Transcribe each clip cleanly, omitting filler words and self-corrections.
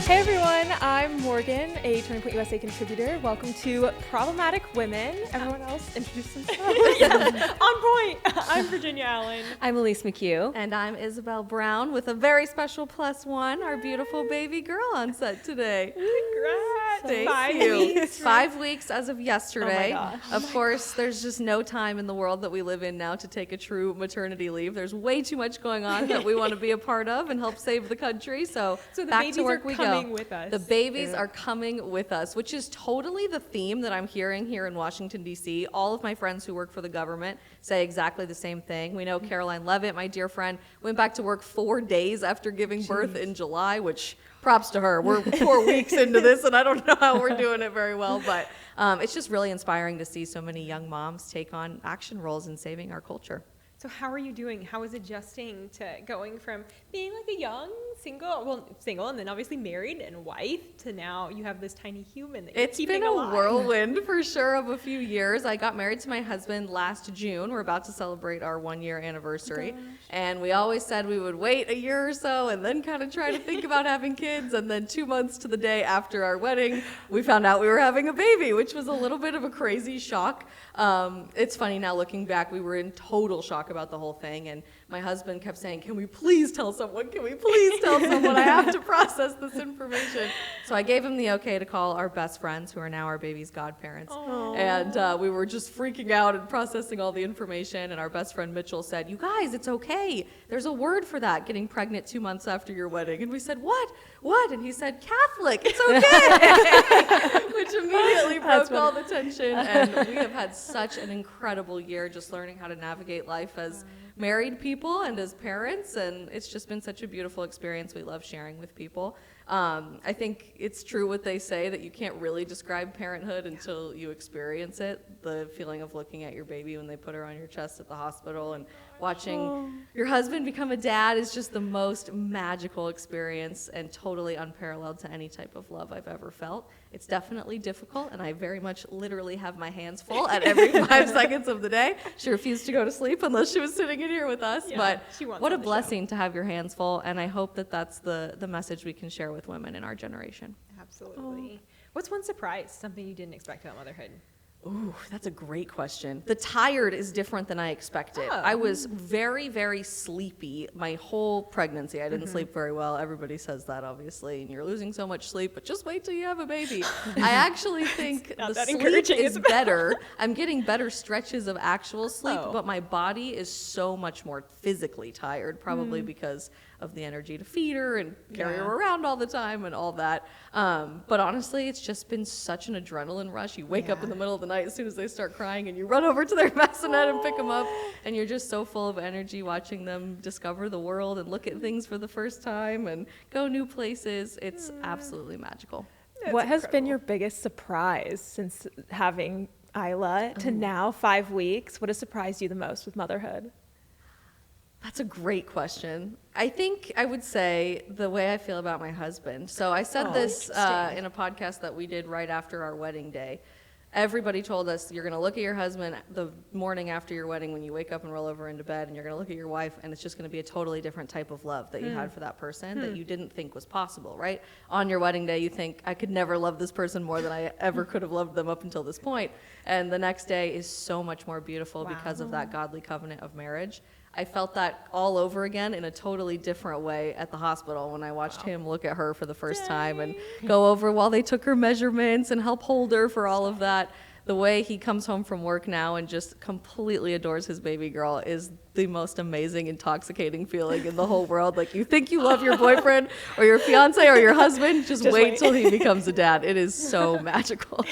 Hey everyone, I'm Morgan, a Turning Point USA contributor. Welcome to Problematic Women. Everyone else introduce themselves. On point. I'm Virginia Allen. I'm Elise McHugh. And I'm Isabel Brown with a very special +1, our beautiful baby girl on set today. Congrats. Thank 5 you. weeks. 5 weeks as of yesterday. Oh my gosh. Of course, there's just no time in the world that we live in now to take a true maternity leave. There's way too much going on that we want to be a part of and help save the country. So the back babies to work are we coming go. with us. The babies are coming with us, which is totally the theme that I'm hearing here in Washington, D.C. All of my friends who work for the government say exactly the same thing. We know Caroline Levitt, my dear friend, went back to work 4 days after giving birth in July, which props to her. We're 4 weeks into this, and I don't know how we're doing it very well, but it's just really inspiring to see so many young moms take on action roles in saving our culture. So how are you doing? How is adjusting to going from being like a young single and then obviously married and wife to now you have this tiny human that you're It's keeping been a alive? whirlwind for sure of a few years. I got married to my husband last June. We're about to celebrate our 1-year anniversary. And we always said we would wait a year or so and then kind of try to think about having kids. And then 2 months to the day after our wedding, we found out we were having a baby, which was a little bit of a crazy shock. It's funny now looking back, we were in total shock about the whole thing. And my husband kept saying, can we please tell someone? Can we please tell someone? I have to process this information. So I gave him the okay to call our best friends, who are now our baby's godparents. Aww. And we were just freaking out and processing all the information. And our best friend Mitchell said, you guys, it's okay. There's a word for that, getting pregnant 2 months after your wedding. And we said, what? What? And he said, Catholic. It's okay. Which immediately broke all the tension. And we have had such an incredible year just learning how to navigate life as married people and as parents, and it's just been such a beautiful experience we love sharing with people. I think it's true what they say, that you can't really describe parenthood until you experience it. The feeling of looking at your baby when they put her on your chest at the hospital and watching your husband become a dad is just the most magical experience and totally unparalleled to any type of love I've ever felt. It's definitely difficult, and I very much literally have my hands full at every 5 seconds of the day. She refused to go to sleep unless she was sitting in here with us, but what a blessing to have your hands full, and I hope that that's the message we can share with women in our generation. Absolutely. What's one surprise, something you didn't expect about motherhood? Ooh, that's a great question. The tired is different than I expected. I was very, very sleepy my whole pregnancy. I didn't sleep very well. Everybody says that, obviously, and you're losing so much sleep, but just wait till you have a baby. I actually think the sleep is better. I'm getting better stretches of actual sleep, but my body is so much more physically tired, probably because of the energy to feed her and carry her around all the time and all that. But honestly, it's just been such an adrenaline rush. You wake up in the middle of the night as soon as they start crying and you run over to their bassinet and pick them up, and you're just so full of energy watching them discover the world and look at things for the first time and go new places. It's absolutely magical. What has been your biggest surprise since having Isla to now 5 weeks? What has surprised you the most with motherhood? That's a great question. I think I would say the way I feel about my husband. So I said this in a podcast that we did right after our wedding day. Everybody told us you're going to look at your husband the morning after your wedding when you wake up and roll over into bed, and you're going to look at your wife, and it's just going to be a totally different type of love that you had for that person that you didn't think was possible, right? On your wedding day, you think, I could never love this person more than I ever could have loved them up until this point. And the next day is so much more beautiful because of that godly covenant of marriage. I felt that all over again in a totally different way at the hospital when I watched him look at her for the first time and go over while they took her measurements and help hold her for all of that. The way he comes home from work now and just completely adores his baby girl is the most amazing, intoxicating feeling in the whole world. Like, you think you love your boyfriend or your fiance or your husband, just wait till he becomes a dad. It is so magical.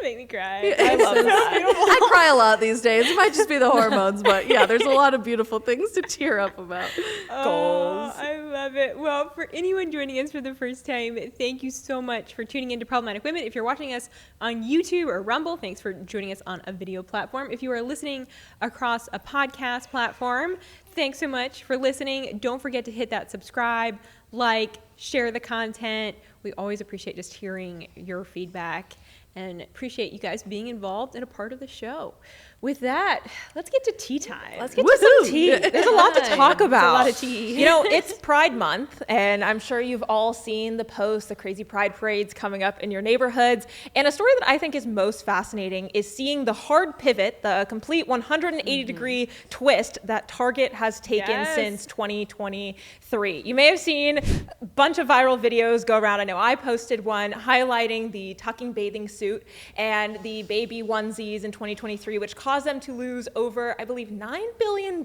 Make me cry. I love that. I cry a lot these days. It might just be the hormones, but yeah, there's a lot of beautiful things to tear up about. Goals. I love it. Well, for anyone joining us for the first time, thank you so much for tuning into Problematic Women. If you're watching us on YouTube or Rumble, thanks for joining us on a video platform. If you are listening across a podcast platform, thanks so much for listening. Don't forget to hit that subscribe, like, share the content. We always appreciate just hearing your feedback. and appreciate you guys being involved and a part of the show. With that, let's get to tea time. Let's get to some tea. There's a lot to talk about. A lot of tea. You know, it's Pride Month, and I'm sure you've all seen the posts, the crazy pride parades coming up in your neighborhoods. And a story that I think is most fascinating is seeing the hard pivot, the complete 180-degree twist that Target has taken since 2023. You may have seen a bunch of viral videos go around. I know I posted one highlighting the tucking bathing suit and the baby onesies in 2023, which caused them to lose over, I believe, $9 billion in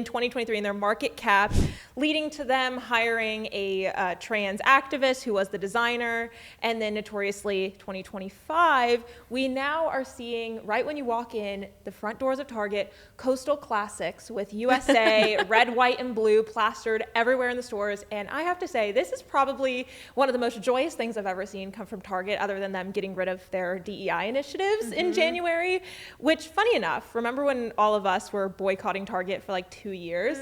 2023 in their market cap, leading to them hiring a trans activist who was the designer. And then notoriously 2025, we now are seeing, right when you walk in the front doors of Target, Coastal Classics with USA, red, white, and blue plastered everywhere in the stores. And I have to say, this is probably one of the most joyous things I've ever seen come from Target, other than them getting rid of their DEI initiatives in January. Which, funny enough, remember when all of us were boycotting Target for like 2 years?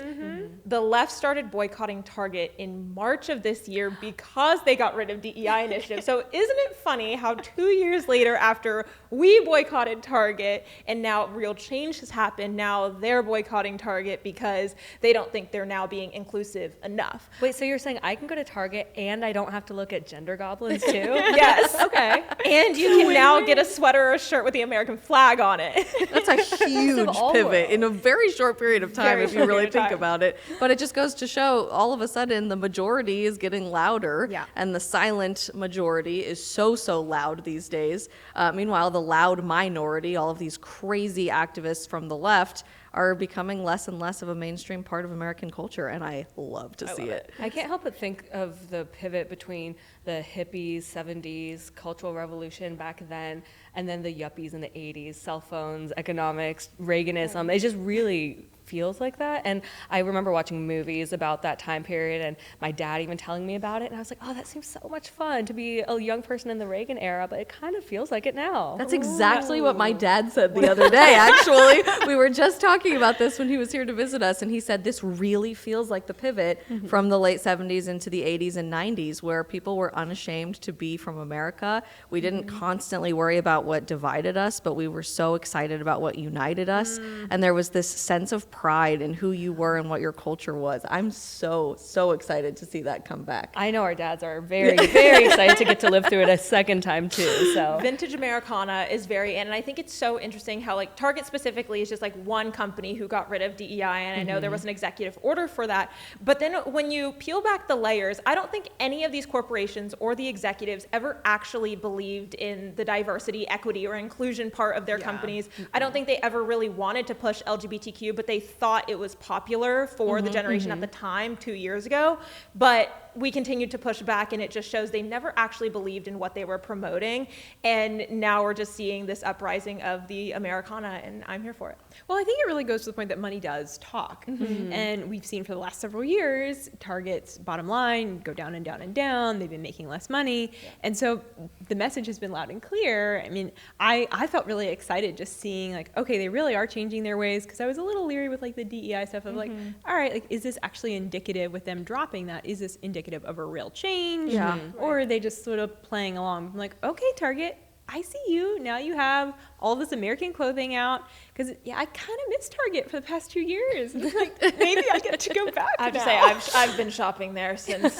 The left started boycotting Target in March of this year because they got rid of DEI initiatives. So isn't it funny how 2 years later, after we boycotted Target and now real change has happened, now they're boycotting Target because they don't think they're now being inclusive enough. Wait, so you're saying I can go to Target and I don't have to look at gender goblins too? Yes. Okay. And you can now get a sweater or a shirt with the American flag on it. That's a huge pivot in a very short period of time, if you really think time. about it. But it just goes to show, all of a sudden, the majority is getting louder, and the silent majority is so loud these days. Meanwhile, the loud minority, all of these crazy activists from the left, are becoming less and less of a mainstream part of American culture, and I love to see it. I can't help but think of the pivot between the hippies, 70s, cultural revolution back then, and then the yuppies in the 80s, cell phones, economics, Reaganism. It just really feels like that. And I remember watching movies about that time period and my dad even telling me about it. And I was like, oh, that seems so much fun to be a young person in the Reagan era, but it kind of feels like it now. That's exactly what my dad said the other day, actually. We were just talking about this when he was here to visit us, and he said this really feels like the pivot from the late 70s into the 80s and 90s, where people were unashamed to be from America. We didn't constantly worry about what divided us, but we were so excited about what united us. And there was this sense of pride in who you were and what your culture was. I'm so excited to see that come back. I know our dads are very, very excited to get to live through it a second time too. So Vintage Americana is very in, and I think it's so interesting how like Target specifically is just like one company who got rid of DEI, and I know there was an executive order for that. But then when you peel back the layers, I don't think any of these corporations or the executives ever actually believed in the diversity, equity, or inclusion part of their companies. I don't think they ever really wanted to push LGBTQ, but they thought it was popular for the generation at the time 2 years ago. But we continued to push back, and it just shows they never actually believed in what they were promoting. And now we're just seeing this uprising of the Americana, and I'm here for it. Well, I think it really goes to the point that money does talk. And we've seen for the last several years, Target's bottom line go down and down and down. They've been making less money. And so the message has been loud and clear. I mean, I felt really excited just seeing like, okay, they really are changing their ways, because I was a little leery with like the DEI stuff of like, all right, like, is this actually indicative with them dropping that? Is this indicative of a real change? Or are they just sort of playing along? I'm like, okay, Target, I see you. Now you have all this American clothing out. Because, I kind of miss Target for the past 2 years. Like, maybe I get to go back I have to now. say, I've been shopping there since.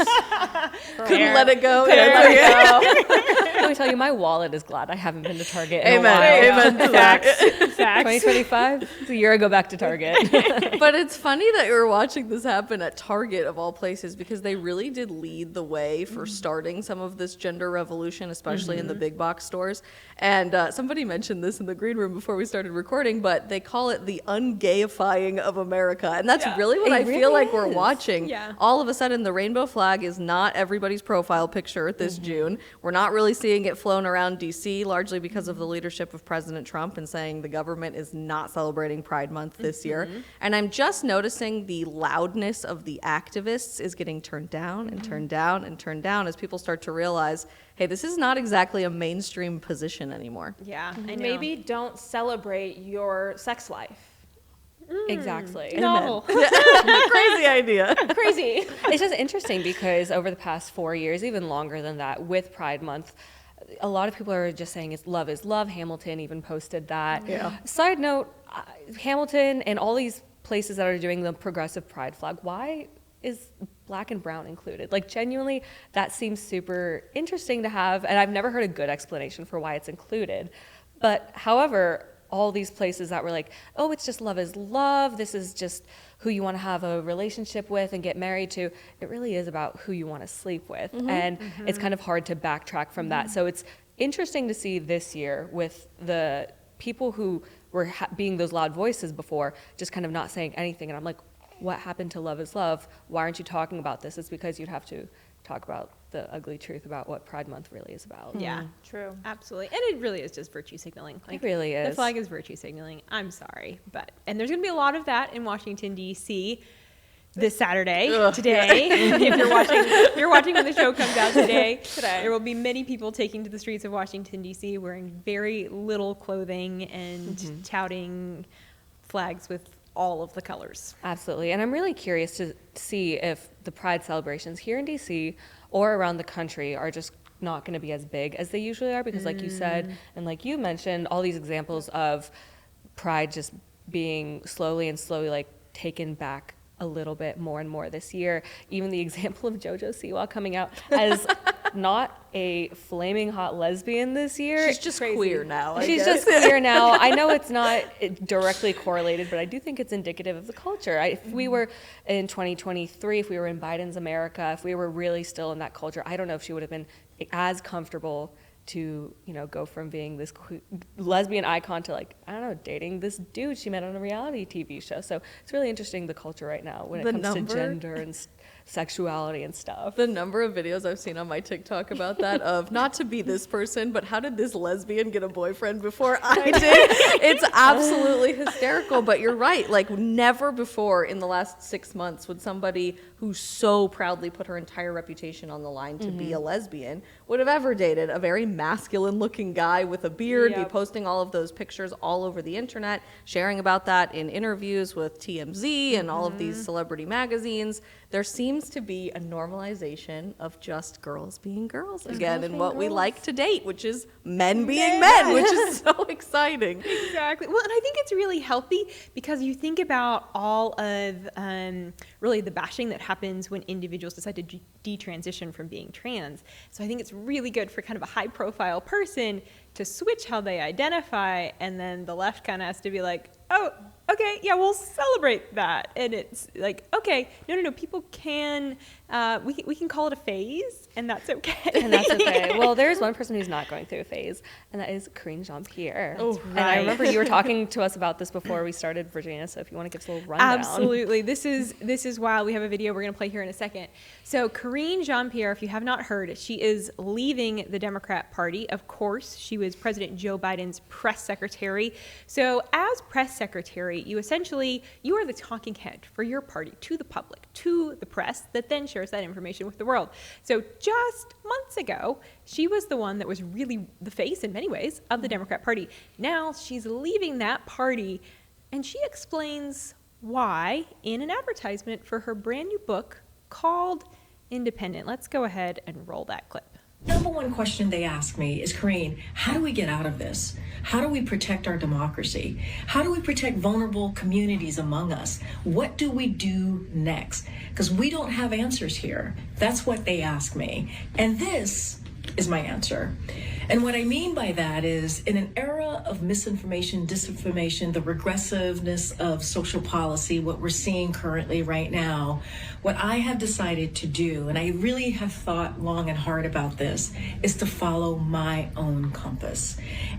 Couldn't let it go. let me tell you, my wallet is glad I haven't been to Target in a while. Amen to that. Facts. 2025, it's a year ago back to Target. But it's funny that you're watching this happen at Target of all places, because they really did lead the way for starting some of this gender revolution, especially in the big box stores. And somebody mentioned this in the green room before we started recording, but they call it the ungayifying of America. And that's really what I feel like we're watching. Yeah. All of a sudden, the rainbow flag is not everybody's profile picture this June. We're not really seeing it flown around DC, largely because of the leadership of President Trump and saying the government is not celebrating Pride Month this year. And I'm just noticing the loudness of the activists is getting turned down and turned down and turned down as people start to realize, hey, this is not exactly a mainstream position anymore. Yeah, I know. Maybe don't celebrate your sex life. Exactly. Novel. Crazy idea. Crazy. It's just interesting because over the past 4 years, even longer than that, with Pride Month, a lot of people are just saying it's love is love. Hamilton even posted that. Yeah. Side note, Hamilton and all these places that are doing the progressive pride flag, why is black and brown included? Like, genuinely, that seems super interesting to have, and I've never heard a good explanation for why it's included. But however, all these places that were like, oh, it's just love is love, this is just who you want to have a relationship with and get married to, it really is about who you want to sleep with. And it's kind of hard to backtrack from that. So it's interesting to see this year with the people who were being those loud voices before, just kind of not saying anything. And I'm like, what happened to love is love? Why aren't you talking about this? It's because you'd have to talk about the ugly truth about what Pride Month really is about. Yeah, True. absolutely. And it really is just virtue signaling. It really is. The flag is virtue signaling. I'm sorry, and there's going to be a lot of that in Washington, D.C. this Saturday, today. if you're watching when the show comes out today, there will be many people taking to the streets of Washington, D.C. wearing very little clothing and touting flags with all of the colors. Absolutely. And I'm really curious to see if the Pride celebrations here in DC or around the country are just not going to be as big as they usually are, because like you said, and like you mentioned, all these examples of Pride just being slowly like taken back a little bit more and more this year. Even the example of JoJo Siwa coming out as not a flaming hot lesbian this year. She's just queer now. She's just queer now. I know it's not directly correlated, but I do think it's indicative of the culture. If we were in 2023, if we were in Biden's America, if we were really still in that culture, I don't know if she would have been as comfortable to, go from being this lesbian icon to, like, I don't know, dating this dude she met on a reality TV show. So it's really interesting, the culture right now when it comes to gender and sexuality and stuff. The number of videos I've seen on my TikTok about that, of not to be this person, but how did this lesbian get a boyfriend before I did? It's absolutely hysterical, but you're right. Like, never before in the last 6 months would somebody who so proudly put her entire reputation on the line to be a lesbian would have ever dated a very masculine looking guy with a beard, be posting all of those pictures all over the internet, sharing about that in interviews with TMZ and all of these celebrity magazines. There seems to be a normalization of just girls being girls again, and what we like to date, which is men being men, which is so exciting. Exactly. Well, and I think it's really healthy, because you think about all of really the bashing that happens when individuals decide to detransition from being trans. So I think it's really good for kind of a high-profile person to switch how they identify, and then the left kind of has to be like, oh, okay, yeah, we'll celebrate that. And it's like, okay, no, people can, we can call it a phase, and that's okay. And that's okay. Well, there's one person who's not going through a phase, and that is Kareen Pierre. Oh, and I remember you were talking to us about this before we started, Virginia, so if you want to give us a little rundown. Absolutely. This is wild. We have a video we're going to play here in a second. So Kareen Jean-Pierre, if you have not heard, she is leaving the Democrat Party. Of course, she was President Joe Biden's press secretary. So as press secretary, you are the talking head for your party to the public, to the press, that then shares that information with the world. So just months ago, she was the one that was really the face in many ways of the Democrat Party. Now she's leaving that party, and she explains why in an advertisement for her brand new book called Independent. Let's go ahead and roll that clip. Number one question they ask me is, Kareen, how do we get out of this? How do we protect our democracy? How do we protect vulnerable communities among us? What do we do next? Because we don't have answers here. That's what they ask me. And this is my answer. And what I mean by that is, in an era of misinformation, disinformation, the regressiveness of social policy, what we're seeing currently right now, what I have decided to do, and I really have thought long and hard about this, is to follow my own compass.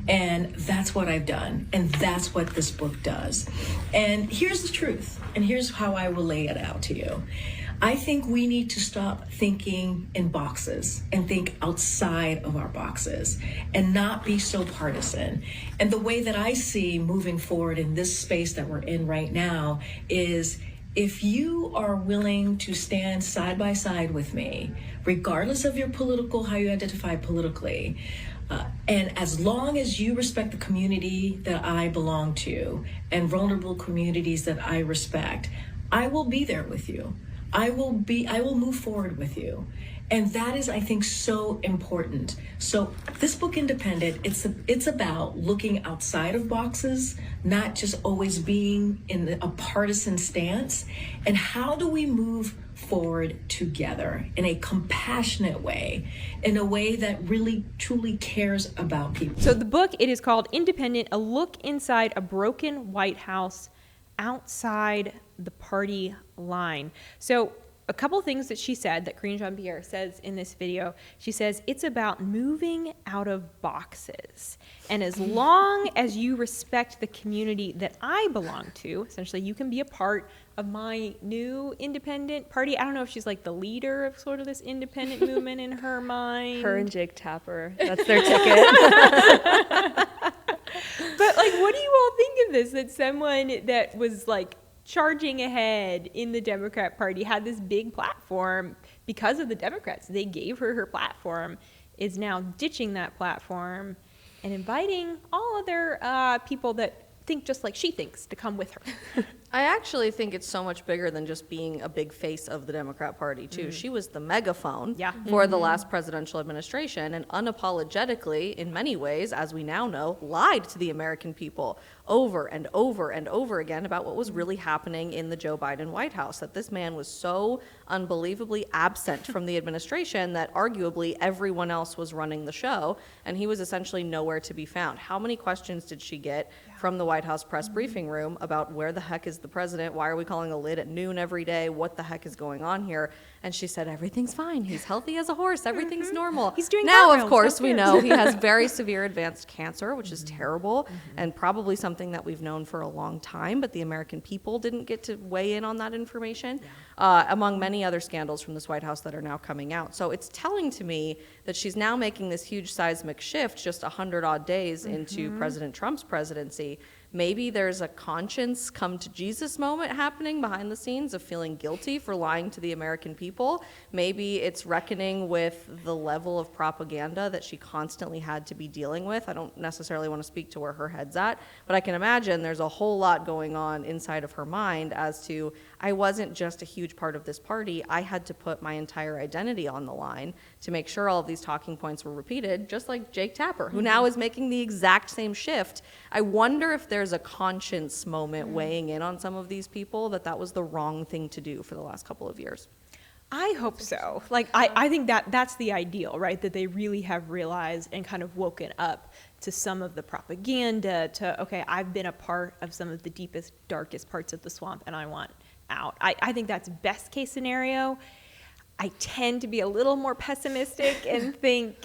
And that's what I've done. And that's what this book does. And here's the truth. And here's how I will lay it out to you. I think we need to stop thinking in boxes and think outside of our boxes and not be so partisan. And the way that I see moving forward in this space that we're in right now is, if you are willing to stand side by side with me, regardless of your how you identify politically, and as long as you respect the community that I belong to and vulnerable communities that I respect, I will be there with you. I will move forward with you. And that is, I think, so important. So this book, Independent, it's about looking outside of boxes, not just always being in a partisan stance. And how do we move forward together in a compassionate way, in a way that really, truly cares about people? So the book, it is called Independent, A Look Inside a Broken White House, Outside the Party Line. So a couple things that she said, that Kareen Pierre says in this video. She says, it's about moving out of boxes. And as long as you respect the community that I belong to, essentially you can be a part of my new independent party. I don't know if she's like the leader of sort of this independent movement in her mind. Her and Jake Tapper, that's their ticket. But like, what do you all think of this? That someone that was like charging ahead in the Democrat Party, had this big platform because of the Democrats. They gave her her platform, is now ditching that platform and inviting all other people that think just like she thinks to come with her. I actually think it's so much bigger than just being a big face of the Democrat Party, too. She was the megaphone for the last presidential administration and unapologetically, in many ways, as we now know, lied to the American people over and over and over again about what was really happening in the Joe Biden White House, that this man was so unbelievably absent from the administration that arguably everyone else was running the show, and he was essentially nowhere to be found. How many questions did she get from the White House press briefing room about where the heck is the president? Why are we calling a lid at noon every day? What the heck is going on here? And she said, everything's fine. He's healthy as a horse. Everything's normal. He's doing now, cartwheels. of course, we know he has very severe advanced cancer, which is terrible and probably something that we've known for a long time, but the American people didn't get to weigh in on that information, among many other scandals from this White House that are now coming out. So it's telling to me that she's now making this huge seismic shift just 100-odd days into President Trump's presidency. Maybe there's a conscience come to Jesus moment happening behind the scenes of feeling guilty for lying to the American people. Maybe it's reckoning with the level of propaganda that she constantly had to be dealing with. I don't necessarily want to speak to where her head's at, but I can imagine there's a whole lot going on inside of her mind as to, I wasn't just a huge part of this party. I had to put my entire identity on the line to make sure all of these talking points were repeated, just like Jake Tapper, who now is making the exact same shift. I wonder if there's a conscience moment weighing in on some of these people that was the wrong thing to do for the last couple of years. I hope so. Like, I think that's the ideal, right? That they really have realized and kind of woken up to some of the propaganda, to, okay, I've been a part of some of the deepest, darkest parts of the swamp and I want out. I think that's best case scenario. I tend to be a little more pessimistic and think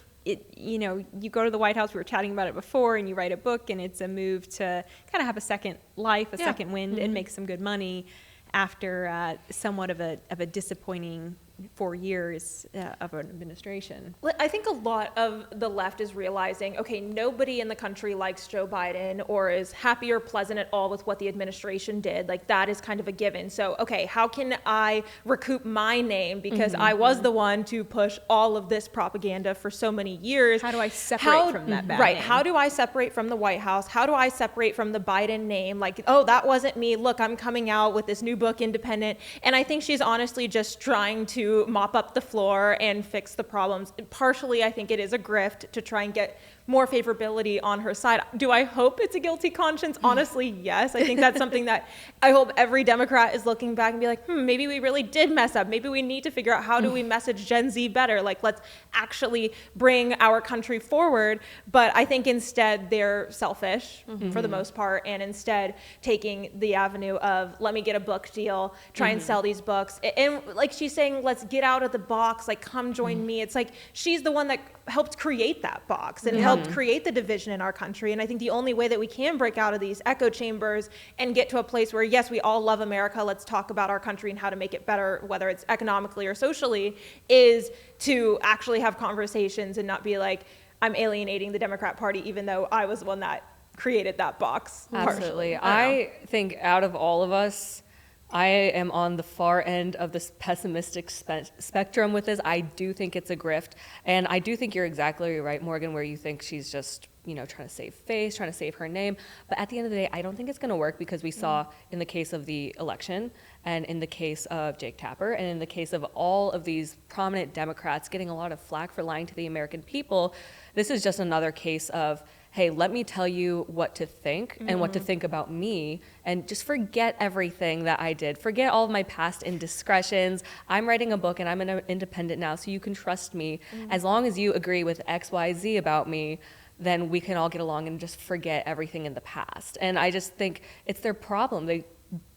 you go to the White House, we were chatting about it before, and you write a book and it's a move to kind of have a second life, second wind, and make some good money after somewhat of a disappointing 4 years of an administration. I think a lot of the left is realizing, okay, nobody in the country likes Joe Biden or is happy or pleasant at all with what the administration did. Like, that is kind of a given. So, okay, how can I recoup my name because I was the one to push all of this propaganda for so many years? How do I separate from that bad name? How do I separate from the White House? How do I separate from the Biden name? Like, oh, that wasn't me. Look, I'm coming out with this new book, Independent. And I think she's honestly just trying to mop up the floor and fix the problems. Partially, I think it is a grift to try and get more favorability on her side. Do I hope it's a guilty conscience? Honestly, yes. I think that's something that I hope every Democrat is looking back and be like, maybe we really did mess up. Maybe we need to figure out how do we message Gen Z better? Like, let's actually bring our country forward. But I think instead they're selfish for the most part, and instead taking the avenue of, let me get a book deal, try and sell these books. And like she's saying, let's get out of the box, like, come join me. It's like she's the one that helped create that box and helped create the division in our country. And I think the only way that we can break out of these echo chambers and get to a place where, yes, we all love America, let's talk about our country and how to make it better, whether it's economically or socially, is to actually have conversations and not be like, I'm alienating the Democrat Party, even though I was the one that created that box. Absolutely. I think out of all of us, I am on the far end of this pessimistic spectrum with this. I do think it's a grift. And I do think you're exactly right, Morgan, where you think she's just trying to save face, trying to save her name. But at the end of the day, I don't think it's going to work, because we saw in the case of the election, and in the case of Jake Tapper, and in the case of all of these prominent Democrats getting a lot of flack for lying to the American people, this is just another case of, hey, let me tell you what to think and what to think about me, and just forget everything that I did. Forget all of my past indiscretions. I'm writing a book and I'm an independent now, so you can trust me. As long as you agree with X, Y, Z about me, then we can all get along and just forget everything in the past. And I just think it's their problem. They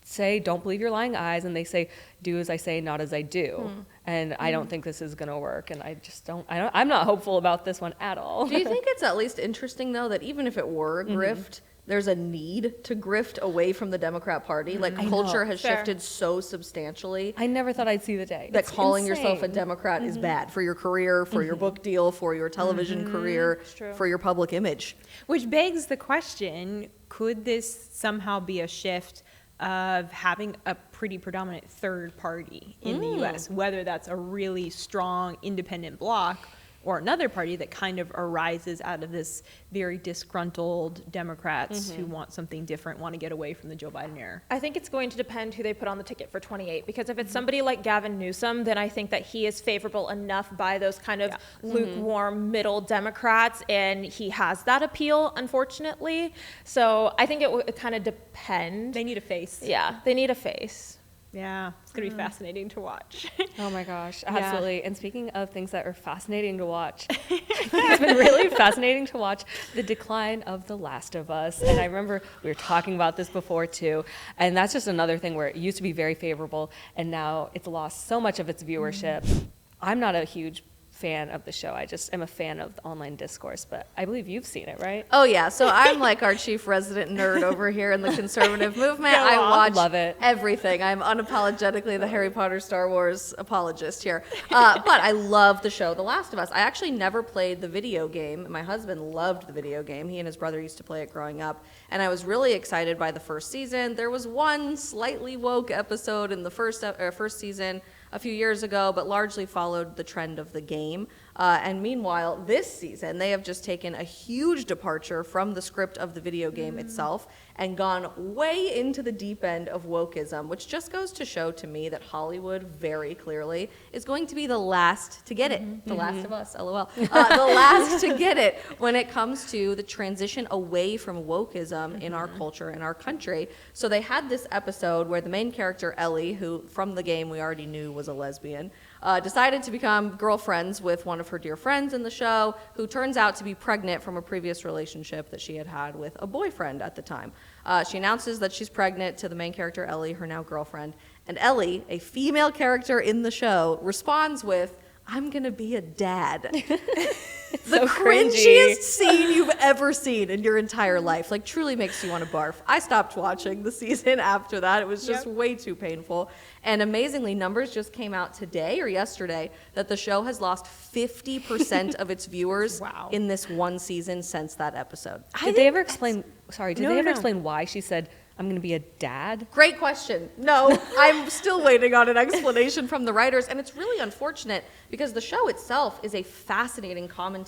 say, don't believe your lying eyes, and they say, do as I say, not as I do. And I don't think this is going to work, and I'm not hopeful about this one at all. Do you think it's at least interesting, though, that even if it were a grift, there's a need to grift away from the Democrat Party? Like, culture has shifted so substantially. I never thought I'd see the day. That calling yourself a Democrat is bad for your career, for your book deal, for your television career, for your public image. Which begs the question, could this somehow be a shift of having a pretty predominant third party in the U.S., whether that's a really strong independent bloc or another party that kind of arises out of this very disgruntled Democrats who want something different, want to get away from the Joe Biden era? I think it's going to depend who they put on the ticket for 28, because if it's somebody like Gavin Newsom, then I think that he is favorable enough by those kind of lukewarm middle Democrats, and he has that appeal, unfortunately. So I think it would kind of depend. They need a face. Yeah, they need a face. Yeah, it's going to be fascinating to watch. Oh my gosh, absolutely. Yeah. And speaking of things that are fascinating to watch, it's been really fascinating to watch the decline of The Last of Us. And I remember we were talking about this before too, and that's just another thing where it used to be very favorable, and now it's lost so much of its viewership. I'm not a huge fan of the show. I just am a fan of the online discourse, but I believe you've seen it, right? Oh yeah, so I'm like our chief resident nerd over here in the conservative movement. I watch everything. I'm unapologetically the Harry Potter, Star Wars apologist here. But I love the show The Last of Us. I actually never played the video game. My husband loved the video game. He and his brother used to play it growing up, and I was really excited by the first season. There was one slightly woke episode in the first season a few years ago, but largely followed the trend of the game. And meanwhile, this season, they have just taken a huge departure from the script of the video game itself and gone way into the deep end of wokeism, which just goes to show to me that Hollywood very clearly is going to be the last to get it. The Last of Us, LOL. The last to get it when it comes to the transition away from wokeism in our culture, in our country. So they had this episode where the main character, Ellie, who from the game we already knew was a lesbian, decided to become girlfriends with one of her dear friends in the show, who turns out to be pregnant from a previous relationship that she had had with a boyfriend at the time. She announces that she's pregnant to the main character, Ellie, her now girlfriend. And Ellie, a female character in the show, responds with, "I'm going to be a dad." The so cringiest scene you've ever seen in your entire life. Like, truly makes you want to barf. I stopped watching the season after that. It was just way too painful. And amazingly, numbers just came out today or yesterday that the show has lost 50% of its viewers in this one season since that episode. Did they ever explain why she said, "I'm going to be a dad"? Great question. No, I'm still waiting on an explanation from the writers, and it's really unfortunate because the show itself is a fascinating commentary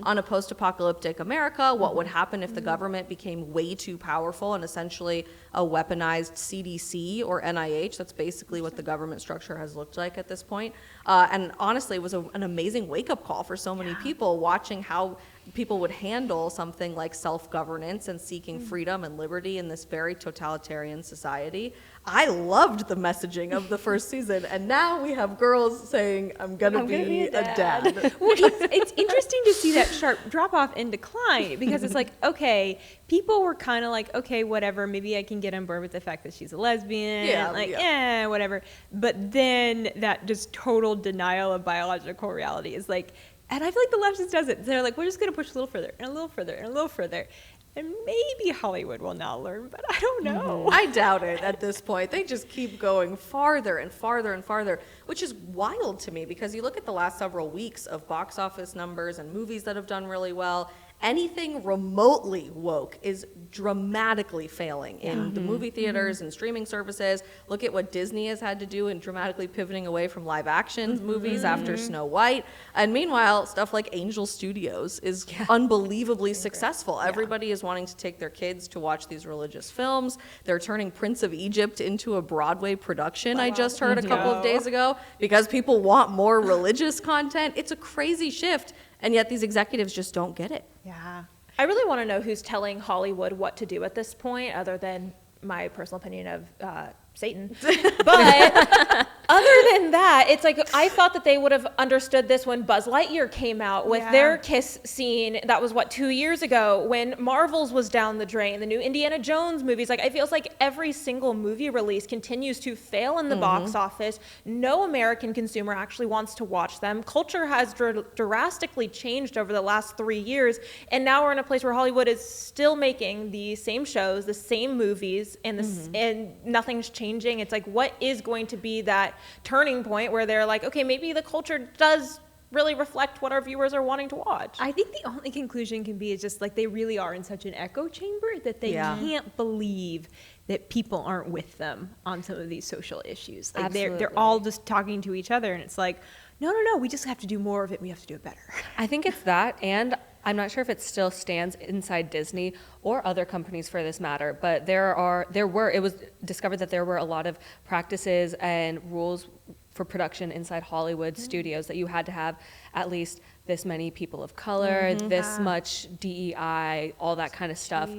on a post-apocalyptic America, what would happen if the government became way too powerful and essentially a weaponized CDC or NIH. That's basically what the government structure has looked like at this point. And honestly, it was an amazing wake-up call for so many people watching how people would handle something like self-governance and seeking freedom and liberty in this very totalitarian society. I loved the messaging of the first season, and now we have girls saying, I'm gonna be a dad. Well, it's interesting to see that sharp drop-off and decline, because it's like, okay, people were kind of like, okay, whatever, maybe I can get on board with the fact that she's a lesbian, whatever. But then that just total denial of biological reality is like, and I feel like the left just does it. They're like, we're just going to push a little further and a little further and a little further. And maybe Hollywood will now learn, but I don't know. I doubt it at this point. They just keep going farther and farther and farther, which is wild to me because you look at the last several weeks of box office numbers and movies that have done really well, anything remotely woke is dramatically failing in the movie theaters and streaming services. Look at what Disney has had to do in dramatically pivoting away from live action movies after Snow White. And meanwhile, stuff like Angel Studios is unbelievably successful. Everybody is wanting to take their kids to watch these religious films. They're turning Prince of Egypt into a Broadway production, I just heard a couple of days ago, because people want more religious content. It's a crazy shift, and yet these executives just don't get it. Yeah. I really want to know who's telling Hollywood what to do at this point, other than my personal opinion of Satan. But other than that, it's like I thought that they would have understood this when Buzz Lightyear came out with their kiss scene. That was 2 years ago, when Marvel's was down the drain. The new Indiana Jones movies, like, it feels like every single movie release continues to fail in the box office. No American consumer actually wants to watch them. Culture has drastically changed over the last 3 years, and now we're in a place where Hollywood is still making the same shows, the same movies, and and nothing's changing. It's like, what is going to be that turning point where they're like, okay, maybe the culture does really reflect what our viewers are wanting to watch? I think the only conclusion can be is just like they really are in such an echo chamber that they can't believe that people aren't with them on some of these social issues. Like they're all just talking to each other, and it's like, no, we just have to do more of it. We have to do it better. I think it's that, and I'm not sure if it still stands inside Disney or other companies for this matter, but it was discovered that there were a lot of practices and rules for production inside Hollywood studios that you had to have at least this many people of color, this much DEI, all that kind of stuff.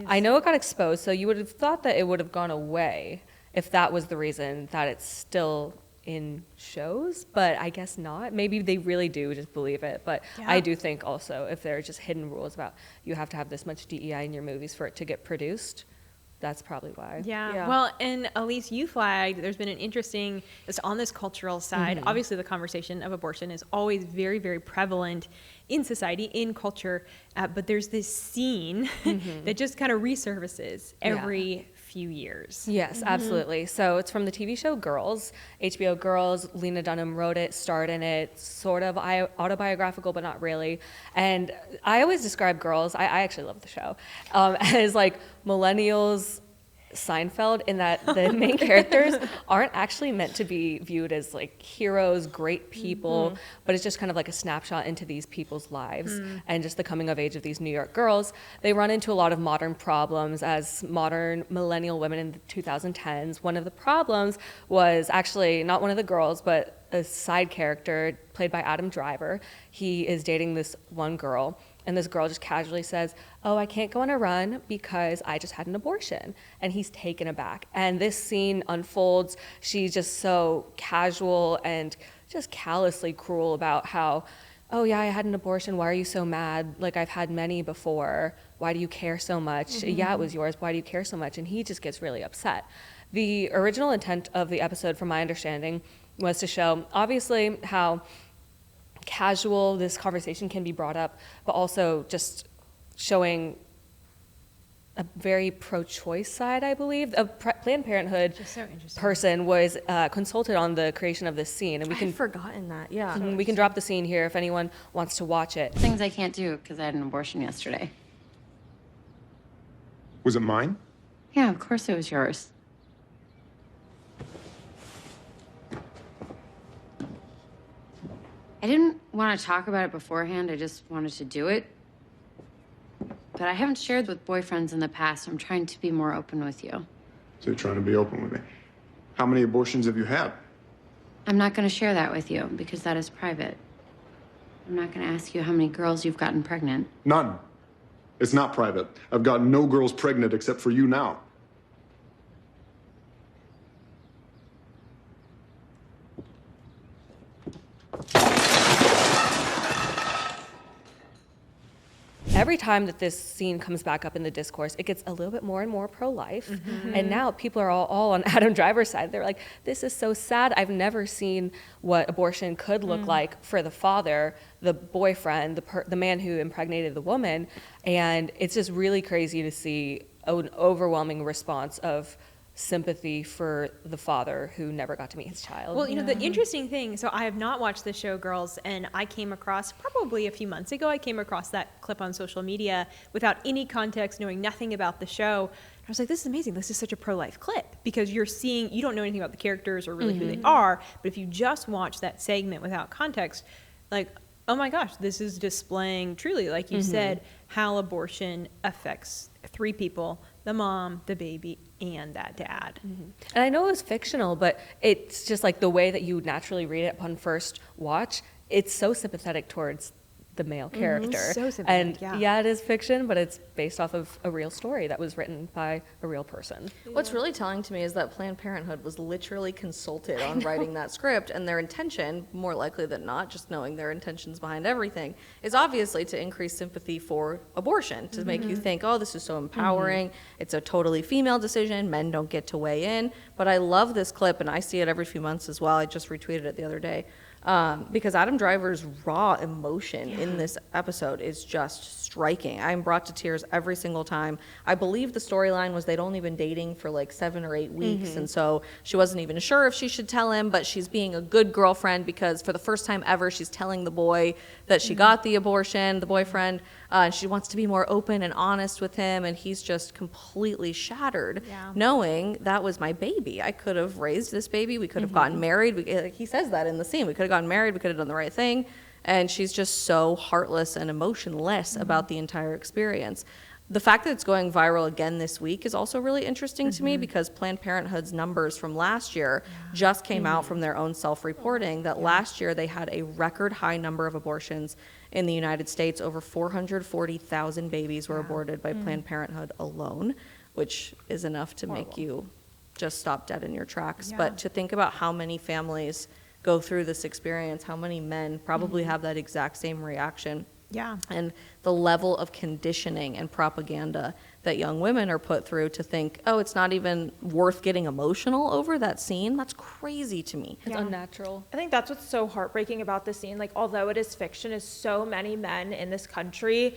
I know it got exposed, so you would have thought that it would have gone away if that was the reason that it's still in shows, but I guess not. Maybe they really do just believe it, but I do think also if there are just hidden rules about you have to have this much DEI in your movies for it to get produced, that's probably why. Yeah. Well, and Elise, you flagged there's been an interesting, just on this cultural side, obviously the conversation of abortion is always very, very prevalent in society, in culture, but there's this scene that just kind of resurfaces every few years. Yes, absolutely. So it's from the TV show Girls, HBO Girls. Lena Dunham wrote it, starred in it, sort of autobiographical, but not really. And I always describe Girls, I actually love the show, as like millennials Seinfeld, in that the main characters aren't actually meant to be viewed as like heroes, great people, but it's just kind of like a snapshot into these people's lives and just the coming of age of these New York girls. They run into a lot of modern problems as modern millennial women in the 2010s. One of the problems was actually not one of the girls, but a side character played by Adam Driver. He is dating this one girl, and this girl just casually says, "Oh, I can't go on a run because I just had an abortion." And he's taken aback. And this scene unfolds. She's just so casual and just callously cruel about how, "Oh yeah, I had an abortion. Why are you so mad? Like, I've had many before. Why do you care so much? Yeah, it was yours. Why do you care so much?" And he just gets really upset. The original intent of the episode, from my understanding, was to show, obviously, how casual this conversation can be brought up, but also just showing a very pro-choice side, I believe. A Planned Parenthood person was consulted on the creation of this scene, and I've forgotten that. Yeah, we can drop the scene here if anyone wants to watch it. Things I can't do because I had an abortion yesterday. Was it mine? Yeah, of course it was yours. I didn't want to talk about it beforehand. I just wanted to do it. But I haven't shared with boyfriends in the past. So I'm trying to be more open with you. So you're trying to be open with me. How many abortions have you had? I'm not going to share that with you because that is private. I'm not going to ask you how many girls you've gotten pregnant. None. It's not private. I've gotten no girls pregnant except for you now. Every time that this scene comes back up in the discourse, it gets a little bit more and more pro-life. And now people are all on Adam Driver's side. They're like, this is so sad. I've never seen what abortion could look like for the father, the boyfriend, the man who impregnated the woman. And it's just really crazy to see an overwhelming response of sympathy for the father who never got to meet his child. Well, you know, the interesting thing, so I have not watched the show, girls, and I came across, probably a few months ago, I came across that clip on social media without any context, knowing nothing about the show. I was like, this is amazing. This is such a pro-life clip, because you're seeing, you don't know anything about the characters or really who they are, but if you just watch that segment without context, like, oh my gosh, this is displaying truly, like you said, how abortion affects 3 people, the mom, the baby, and that dad. And I know it was fictional, but it's just like the way that you naturally read it upon first watch, it's so sympathetic towards the male character. So sympathetic, and yeah. it is fiction, but it's based off of a real story that was written by a real person. What's really telling to me is that Planned Parenthood was literally consulted on writing that script, and their intention, more likely than not, just knowing their intentions behind everything, is obviously to increase sympathy for abortion, to make you think, oh, this is so empowering, it's a totally female decision, men don't get to weigh in. But I love this clip, and I see it every few months as well. I just retweeted it the other day. Because Adam Driver's raw emotion in this episode is just striking. I'm brought to tears every single time. I believe the storyline was they'd only been dating for like 7 or 8 weeks, and so she wasn't even sure if she should tell him, but she's being a good girlfriend because for the first time ever, she's telling the boy that she got the abortion, the boyfriend, and she wants to be more open and honest with him, and he's just completely shattered, knowing that was my baby. I could have raised this baby. We could have gotten married. He says that in the scene. We could have gotten married. We could have done the right thing. And she's just so heartless and emotionless about the entire experience. The fact that it's going viral again this week is also really interesting to me, because Planned Parenthood's numbers from last year just came out from their own self-reporting that last year they had a record high number of abortions in the United States. Over 440,000 babies were aborted by Planned Parenthood alone, which is enough to make you just stop dead in your tracks. But to think about how many families go through this experience, how many men probably have that exact same reaction. Yeah. And the level of conditioning and propaganda that young women are put through to think, oh, it's not even worth getting emotional over that scene. That's crazy to me. It's unnatural. I think that's what's so heartbreaking about this scene. Like, although it is fiction, is so many men in this country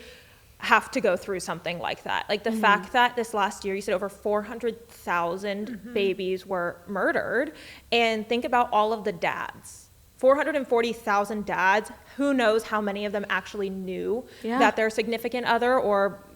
have to go through something like that. Like the fact that this last year, you said over 400,000 babies were murdered. And think about all of the dads. 440,000 dads, who knows how many of them actually knew that their significant other or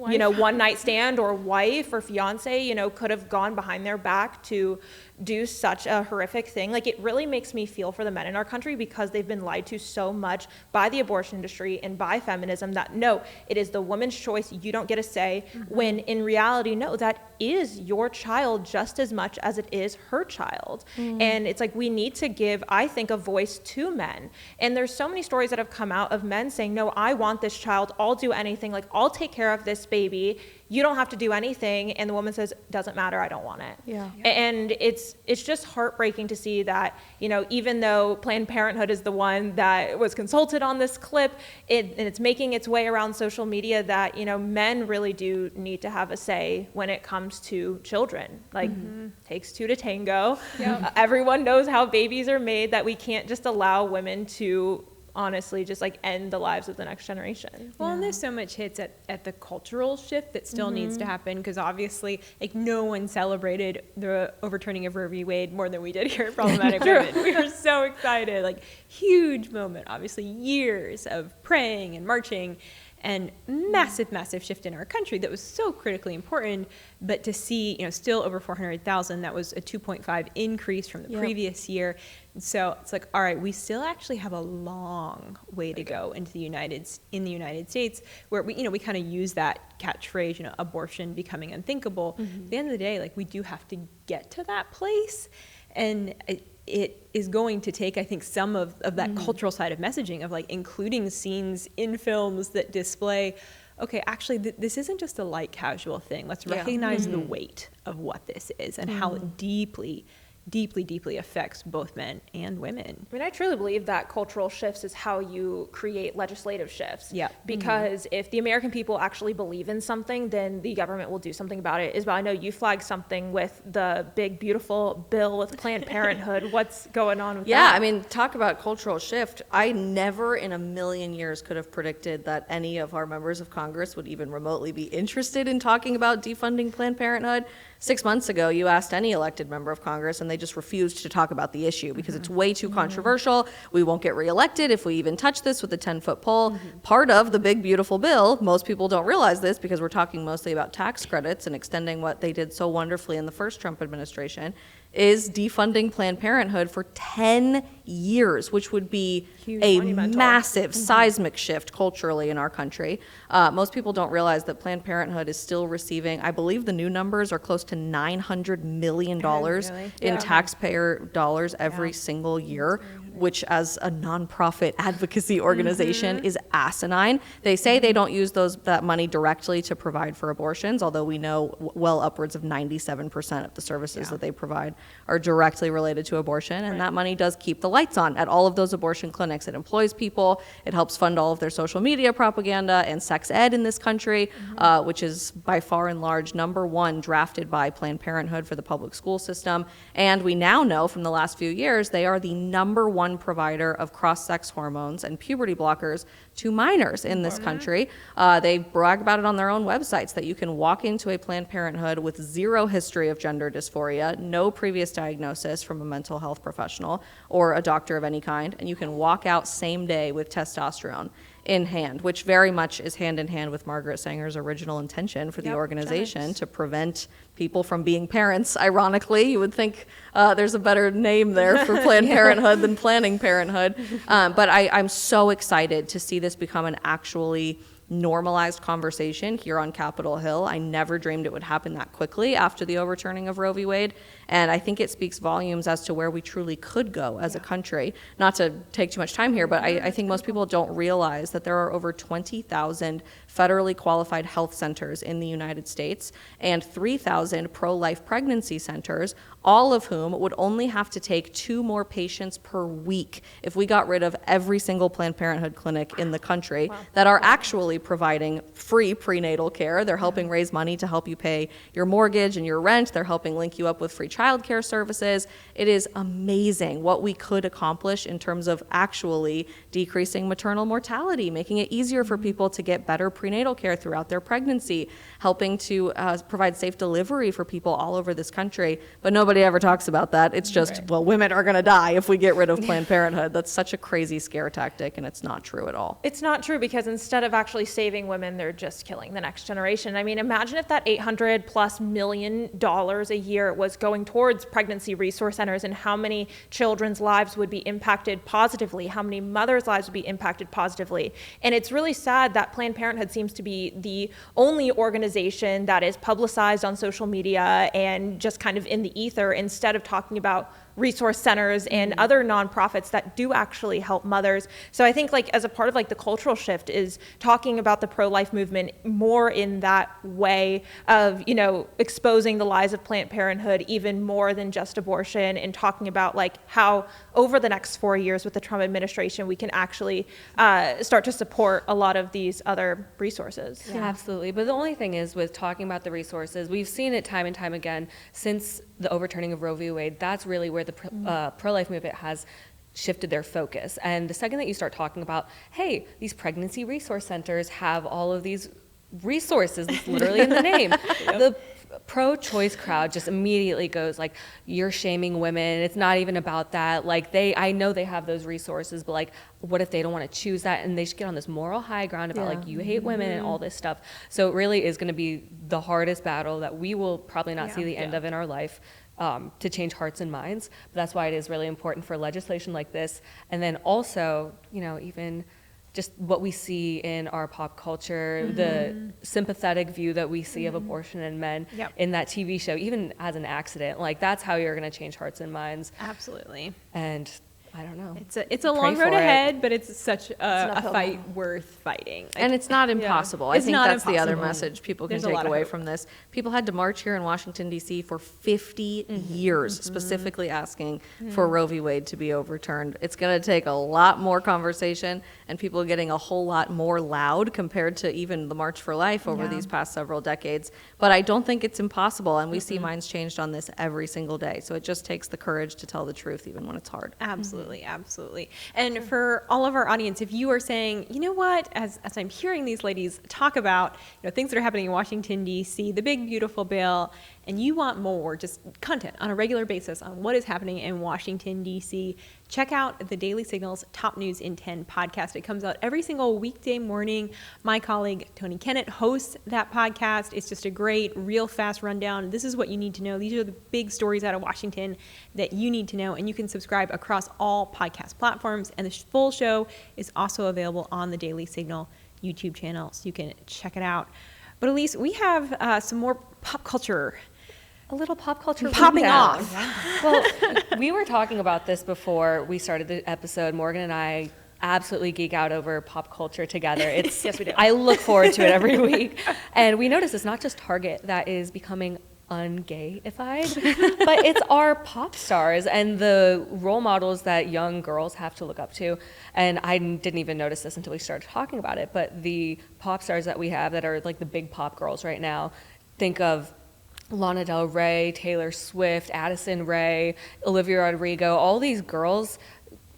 you know, one night stand or wife or fiance, you know, could have gone behind their back to do such a horrific thing. Like, it really makes me feel for the men in our country, because they've been lied to so much by the abortion industry and by feminism that, no, it is the woman's choice, you don't get a say, when in reality, no, that is your child just as much as it is her child. And it's like, we need to give, I think, a voice to men. And there's so many stories that have come out of men saying, no, I want this child, I'll do anything, like, I'll take care of this baby, you don't have to do anything. And the woman says, doesn't matter, I don't want it. And it's just heartbreaking to see that, you know, even though Planned Parenthood is the one that was consulted on this clip, and it's making its way around social media, that, you know, men really do need to have a say when it comes to children. Like, takes 2 to tango. Everyone knows how babies are made, that we can't just allow women to honestly just like end the lives of the next generation. Well, and there's so much hits at the cultural shift that still needs to happen, because obviously, like, no one celebrated the overturning of Roe v. Wade more than we did here at Problematic Women. We were so excited, like, huge moment, obviously years of praying and marching and massive shift in our country that was so critically important. But to see, you know, still over 400,000, that was a 2.5 increase from the previous year. And so it's like, all right, we still actually have a long way to go in the United States, where we, you know, we kind of use that catchphrase, you know, abortion becoming unthinkable. At the end of the day, like, we do have to get to that place. And it is going to take, I think, some of that cultural side of messaging, of like including scenes in films that display, okay, actually, this isn't just a light casual thing. Let's recognize the weight of what this is and how deeply deeply, deeply affects both men and women. I mean, I truly believe that cultural shifts is how you create legislative shifts. Yeah. Because if the American people actually believe in something, then the government will do something about it. Isabel, I know you flagged something with the big, beautiful bill with Planned Parenthood. What's going on with that? Yeah, I mean, talk about cultural shift. I never in a million years could have predicted that any of our members of Congress would even remotely be interested in talking about defunding Planned Parenthood. 6 months ago, you asked any elected member of Congress, and they just refused to talk about the issue because it's way too controversial. We won't get reelected if we even touch this with a 10-foot pole. Part of the big, beautiful bill, most people don't realize this because we're talking mostly about tax credits and extending what they did so wonderfully in the first Trump administration, is defunding Planned Parenthood for 10 years, which would be a massive seismic shift culturally in our country. Most people don't realize that Planned Parenthood is still receiving, I believe the new numbers are close to $900 million in taxpayer dollars every single year, which as a nonprofit advocacy organization is asinine. They say they don't use that money directly to provide for abortions, although we know well upwards of 97% of the services that they provide are directly related to abortion, and that money does keep the lights on at all of those abortion clinics. It employs people, it helps fund all of their social media propaganda and sex ed in this country, which is by far and large #1 drafted by Planned Parenthood for the public school system. And we now know from the last few years they are the #1 provider of cross-sex hormones and puberty blockers to minors in this country. They brag about it on their own websites that you can walk into a Planned Parenthood with zero history of gender dysphoria, no previous diagnosis from a mental health professional or a doctor of any kind, and you can walk out same day with testosterone in hand, which very much is hand in hand with Margaret Sanger's original intention for the organization to prevent people from being parents. Ironically, you would think there's a better name there for Planned Parenthood than Planning Parenthood. But I'm so excited to see this become an actually normalized conversation here on Capitol Hill. I never dreamed it would happen that quickly after the overturning of Roe v. Wade. And I think it speaks volumes as to where we truly could go as a country. Not to take too much time here, but I think most people don't realize that there are over 20,000 federally qualified health centers in the United States and 3,000 pro-life pregnancy centers, all of whom would only have to take 2 more patients per week if we got rid of every single Planned Parenthood clinic in the country that are actually providing free prenatal care. They're helping raise money to help you pay your mortgage and your rent. They're helping link you up with free childcare services. It is amazing what we could accomplish in terms of actually decreasing maternal mortality, making it easier for people to get better prenatal care throughout their pregnancy, helping to provide safe delivery for people all over this country. But nobody ever talks about that. It's just, well, women are going to die if we get rid of Planned Parenthood. That's such a crazy scare tactic, and it's not true at all. It's not true, because instead of actually saving women, they're just killing the next generation. I mean, imagine if that $800+ million a year was going towards pregnancy resource centers, and how many children's lives would be impacted positively, how many mothers' lives would be impacted positively. And it's really sad that Planned Parenthood seems to be the only organization that is publicized on social media and just kind of in the ether, instead of talking about resource centers and other nonprofits that do actually help mothers. So I think, like, as a part of like the cultural shift is talking about the pro-life movement more in that way of, you know, exposing the lies of Planned Parenthood even more than just abortion, and talking about like how over the next 4 years with the Trump administration we can actually start to support a lot of these other resources. Yeah, absolutely. But the only thing is, with talking about the resources, we've seen it time and time again since the overturning of Roe v. Wade. That's really where the pro-life movement has shifted their focus. And the second that you start talking about, hey, these pregnancy resource centers have all of these resources, it's literally in the name. The pro-choice crowd just immediately goes like, you're shaming women. It's not even about that. Like, I know they have those resources, but like, what if they don't want to choose that? And they just get on this moral high ground about like, you hate women and all this stuff. So it really is going to be the hardest battle that we will probably not see the end of in our life. To change hearts and minds. But that's why it is really important for legislation like this. And then also, you know, even just what we see in our pop culture, the sympathetic view that we see of abortion and men in that TV show, even as an accident, like that's how you're going to change hearts and minds. Absolutely. And I don't know. It's a long road ahead, but it's such a fight worth fighting. And it's not impossible. I think that's the other message people can take away from this. People had to march here in Washington, D.C. for 50 years, specifically asking for Roe v. Wade to be overturned. It's going to take a lot more conversation and people getting a whole lot more loud compared to even the March for Life over these past several decades. But I don't think it's impossible, and we see minds changed on this every single day. So it just takes the courage to tell the truth even when it's hard. Absolutely, absolutely. And for all of our audience, if you are saying, you know what, as I'm hearing these ladies talk about, things that are happening in Washington, D.C., the big, beautiful bill, and you want more just content on a regular basis on what is happening in Washington, D.C., check out the Daily Signal's Top News in 10 podcast. It comes out every single weekday morning. My colleague, Tony Kennett, hosts that podcast. It's just a great, real fast rundown. This is what you need to know. These are the big stories out of Washington that you need to know, and you can subscribe across all podcast platforms. And the full show is also available on the Daily Signal YouTube channel, so you can check it out. But Elise, we have some more pop culture. A little pop culture popping rundown. off. Yeah. Well, we were talking about this before we started the episode. Morgan and I absolutely geek out over pop culture together. It's yes, we do. I look forward to it every week. And we notice it's not just Target that is becoming ungayified, but it's our pop stars and the role models that young girls have to look up to. And I didn't even notice this until we started talking about it, but the pop stars that we have that are like the big pop girls right now, think of Lana Del Rey, Taylor Swift, Addison Rae, Olivia Rodrigo, all these girls,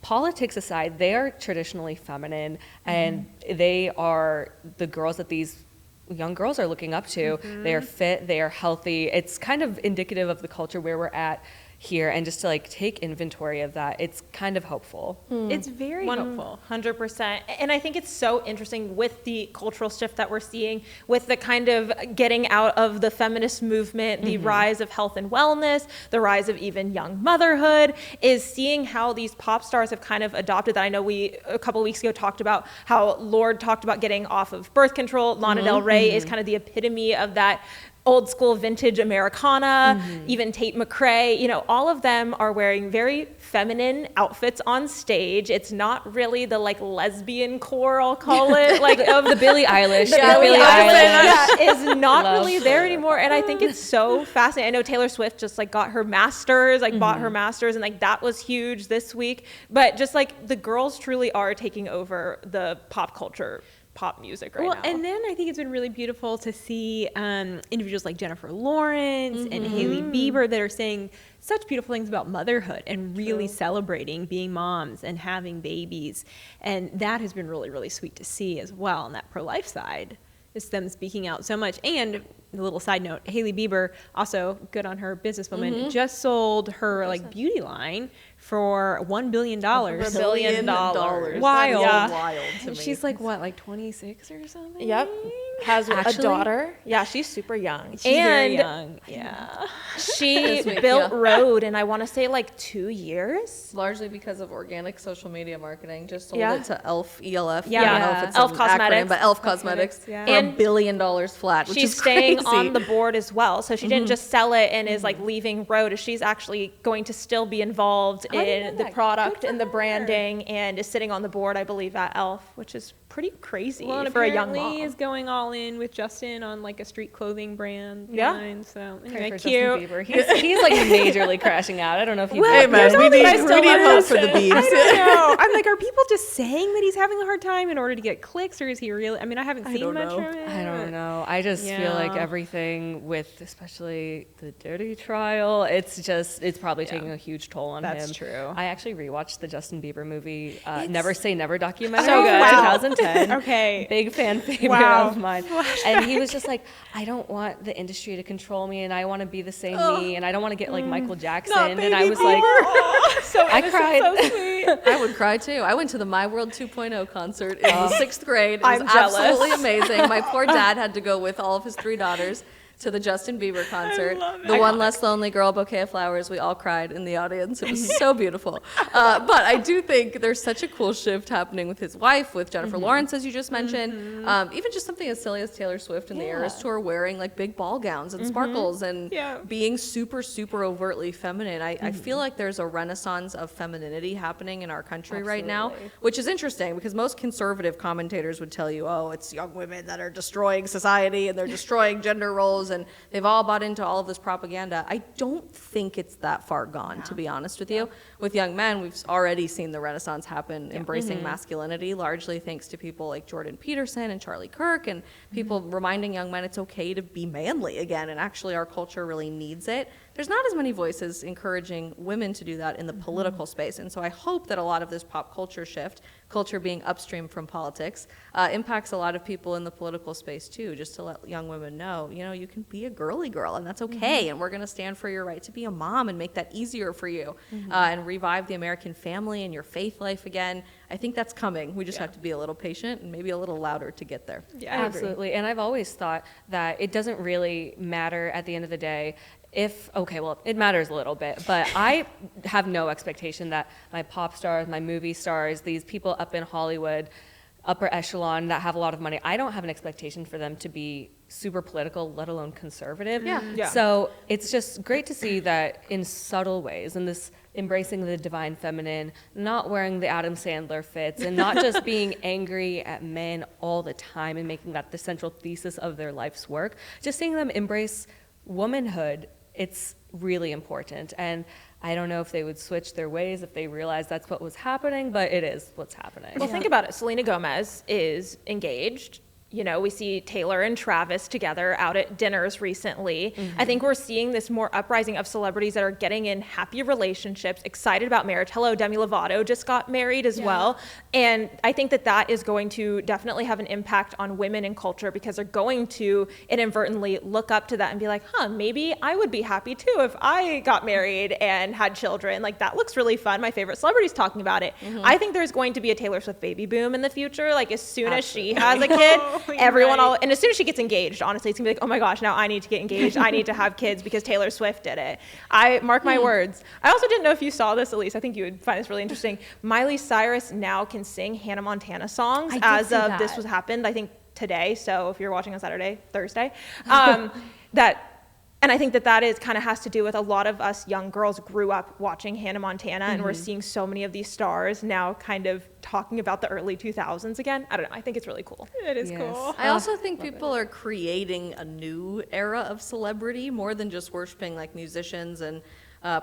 politics aside, they are traditionally feminine, and they are the girls that these young girls are looking up to. They are fit, they are healthy. It's kind of indicative of the culture where we're at here, and just to like take inventory of that, it's kind of hopeful. It's very hopeful. 100%. And I think it's so interesting with the cultural shift that we're seeing, with the kind of getting out of the feminist movement, the rise of health and wellness, the rise of even young motherhood, is seeing how these pop stars have kind of adopted that. I know we, a couple of weeks ago, talked about how Lorde talked about getting off of birth control. Lana Del Rey is kind of the epitome of that old school vintage Americana, even Tate McRae, all of them are wearing very feminine outfits on stage. It's not really the like lesbian core, I'll call it, like of The Billie Eilish. Billie Eilish is not really there anymore. And I think it's so fascinating. I know Taylor Swift just like got her master's, like bought her master's, and like that was huge this week. But just like the girls truly are taking over the pop culture, pop music right now. And then I think it's been really beautiful to see individuals like Jennifer Lawrence and Hailey Bieber that are saying such beautiful things about motherhood and really celebrating being moms and having babies. And that has been really, really sweet to see as well on that pro-life side. Is them speaking out so much. And a little side note, Hailey Bieber, also good on her businesswoman, just sold her like beauty line for $1 billion. $1 billion. Wild. Wild to me. She's like, what, like 26 or something? Yep. Has Actually? a daughter. Yeah, she's super young. She's very young. Yeah. She built Rhode in, I want to say, like 2 years. Largely because of organic social media marketing. Just sold Yeah. it to ELF, ELF. Yeah. I don't know if it's ELF an Cosmetics. acronym, but ELF Cosmetics. Yeah. For And $1 billion flat, which She's is staying crazy. on the board as well. So she didn't just sell it and is like leaving Rhode. She's actually going to still be involved in the product and the branding, and is sitting on the board, I believe, at ELF, which is pretty crazy Well, and for a young apparently mom. is going all in with Justin on like a street clothing brand Yeah. line. So Pray anyway, for cute. Justin Bieber. He's like majorly crashing out. I don't know if you Well, Hey man, Here's we all need, that I still we need love hope for the Justin. I Biebs. don't know. I'm like, are people just saying that he's having a hard time in order to get clicks, or is he really? I mean, I haven't seen don't much know. from it. I don't know. I just feel like Yeah. everything with, especially the Diddy trial, it's probably taking a huge toll on him. That's true. I actually rewatched the Justin Bieber movie, Never Say Never documentary So good. from 2010. Okay. Big fan favorite Wow. of mine. And he was just like, I don't want the industry to control me, and I want to be the same me, and I don't want to get like Michael Jackson. And I was like, so I cried. so sweet. I would cry too. I went to the My World 2.0 concert in the 6th grade. It was I'm jealous. absolutely amazing. My poor dad had to go with all of his 3 daughters. to the Justin Bieber concert. love it. The One Less Lonely Girl, Bouquet of Flowers. We all cried in the audience. It was so beautiful. But I do think there's such a cool shift happening with his wife, with Jennifer Lawrence, as you just mentioned. Even just something as silly as Taylor Swift in the Eras Tour wearing like big ball gowns and sparkles and being super, super overtly feminine. I feel like there's a renaissance of femininity happening in our country right now, which is interesting because most conservative commentators would tell you, oh, it's young women that are destroying society and they're destroying gender roles and they've all bought into all of this propaganda. I don't think it's that far gone, to be honest with you. With young men, we've already seen the renaissance happen, embracing masculinity, largely thanks to people like Jordan Peterson and Charlie Kirk and people reminding young men it's okay to be manly again, and actually our culture really needs it. There's not as many voices encouraging women to do that in the political space, and so I hope that a lot of this pop culture shift, culture being upstream from politics, impacts a lot of people in the political space too, just to let young women know, you know, you can be a girly girl and that's okay, and we're going to stand for your right to be a mom and make that easier for you, and revive the American family and your faith life again. I think that's coming. We just have to be a little patient and maybe a little louder to get there. Yeah, absolutely. And I've always thought that it doesn't really matter at the end of the day it matters a little bit, but I have no expectation that my pop stars, my movie stars, these people up in Hollywood, upper echelon that have a lot of money, I don't have an expectation for them to be super political, let alone conservative. So it's just great to see that in subtle ways, and this embracing the divine feminine, not wearing the Adam Sandler fits, and not just being angry at men all the time and making that the central thesis of their life's work, just seeing them embrace womanhood. It's really important, and I don't know if they would switch their ways if they realized that's what was happening, but it is what's happening. Well, think about it. Selena Gomez is engaged. You know, we see Taylor and Travis together out at dinners recently. I think we're seeing this more uprising of celebrities that are getting in happy relationships, excited about marriage. Hello, Demi Lovato just got married as well. And I think that that is going to definitely have an impact on women in culture because they're going to inadvertently look up to that and be like, maybe I would be happy too if I got married and had children. Like, that looks really fun. My favorite celebrity's talking about it. I think there's going to be a Taylor Swift baby boom in the future. Like, as soon as she has a kid, everyone and as soon as she gets engaged, honestly, it's gonna be like, oh my gosh, now I need to get engaged. I need to have kids because Taylor Swift did it. I mark my words. I also didn't know if you saw this, Elise. I think you would find this really interesting. Miley Cyrus now can sing Hannah Montana songs as of this was happened, I think today. So if you're watching on Thursday, and I think that is kind of has to do with a lot of us young girls grew up watching Hannah Montana, and we're seeing so many of these stars now kind of talking about the early 2000s again. I don't know. I think it's really cool. It is cool. I also think people are creating a new era of celebrity more than just worshiping like musicians and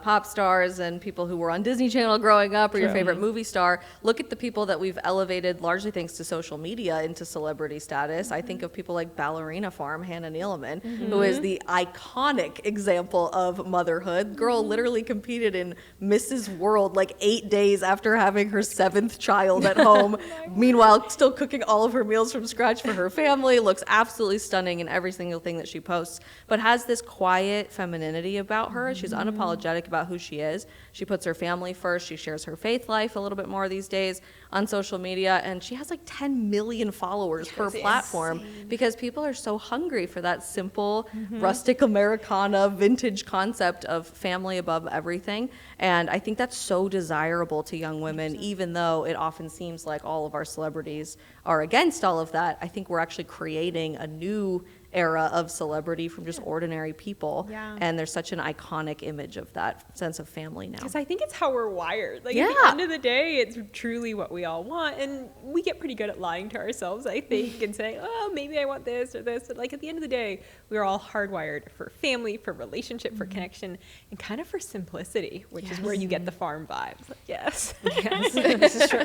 pop stars and people who were on Disney Channel growing up or your favorite movie star. Look at the people that we've elevated largely thanks to social media into celebrity status. I think of people like Ballerina Farm, Hannah Nealman, who is the iconic example of motherhood. Girl literally competed in Mrs. World like 8 days after having her 7th child at home. Meanwhile, still cooking all of her meals from scratch for her family. Looks absolutely stunning in every single thing that she posts, but has this quiet femininity about her. She's unapologetic about who she is. She puts her family first. She shares her faith life a little bit more these days on social media, and she has like 10 million followers per platform because people are so hungry for that simple, rustic Americana, vintage concept of family above everything. And I think that's so desirable to young women, even though it often seems like all of our celebrities are against all of that. I think we're actually creating a new era of celebrity from just ordinary people, and there's such an iconic image of that sense of family now. Because I think it's how we're wired. Like, at the end of the day, it's truly what we all want, and we get pretty good at lying to ourselves, I think, and saying, oh, maybe I want this or this. But like, at the end of the day, we are all hardwired for family, for relationship, for connection, and kind of for simplicity, which is where you get the farm vibes. Like, yes, this is true.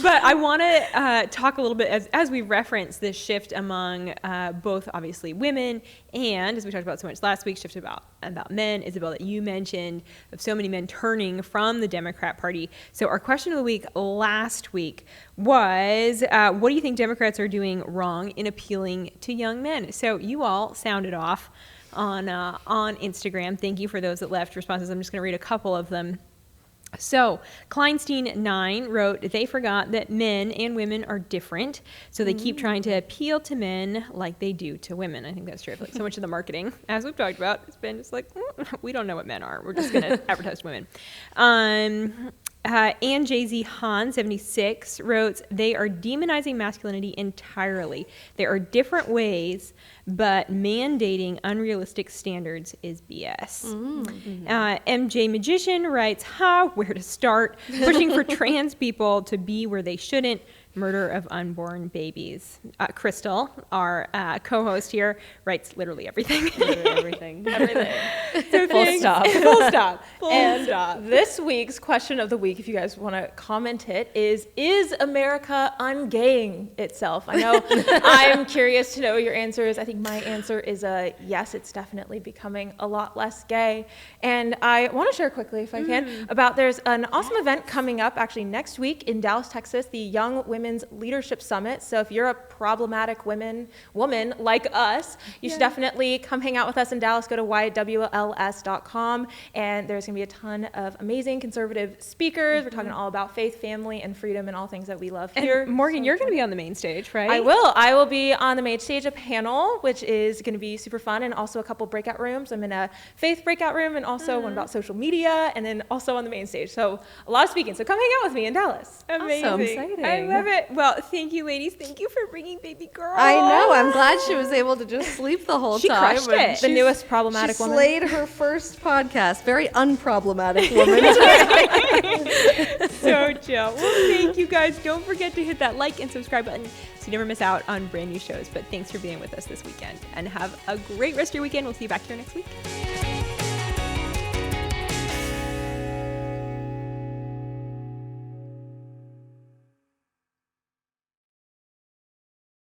But I want to talk a little bit as we reference this shift among both obviously women and, as we talked about so much last week, shift about men, Isabel, that you mentioned, of so many men turning from the Democrat Party. So our question of the week last week was, what do you think Democrats are doing wrong in appealing to young men? So you all sounded off on Instagram. Thank you for those that left responses. I'm just going to read a couple of them. So Kleinstein9 wrote, they forgot that men and women are different, so they keep trying to appeal to men like they do to women. I think that's true. Like so much of the marketing, as we've talked about, has been just like, we don't know what men are. We're just going to advertise women. Ann Jay-Z Han 76 wrote, they are demonizing masculinity entirely. There are different ways, but mandating unrealistic standards is BS. MJ Magician writes, where to start? Pushing for trans people to be where they shouldn't. Murder of unborn babies. Crystal, our co-host here, writes literally everything. Everything. So Full stop. Full stop. Full stop. This week's question of the week, if you guys want to comment it, is America ungaying itself? I know I'm curious to know your answers. I think my answer is yes, it's definitely becoming a lot less gay. And I want to share quickly, if I can, about there's an awesome event coming up actually next week in Dallas, Texas, the Young Women's Leadership Summit. So if you're a problematic woman like us, you should definitely come hang out with us in Dallas. Go to YWLS.com, and there's going to be a ton of amazing conservative speakers. We're talking all about faith, family, and freedom, and all things that we love here. And Morgan, you're going to be on the main stage, right? I will. I will be on the main stage, a panel, which is going to be super fun, and also a couple breakout rooms. I'm in a faith breakout room, and also one about social media, and then also on the main stage. So a lot of speaking. So come hang out with me in Dallas. Amazing. Awesome. Exciting. I love it. Well, thank you, ladies. Thank you for bringing baby girl. I know. I'm glad she was able to just sleep the whole She time. crushed it. The newest problematic she woman. slayed her first podcast. Very unproblematic woman. So chill. Well, thank you guys. Don't forget to hit that like and subscribe button so you never miss out on brand new shows. But thanks for being with us this weekend, and have a great rest of your weekend. We'll see you back here next week.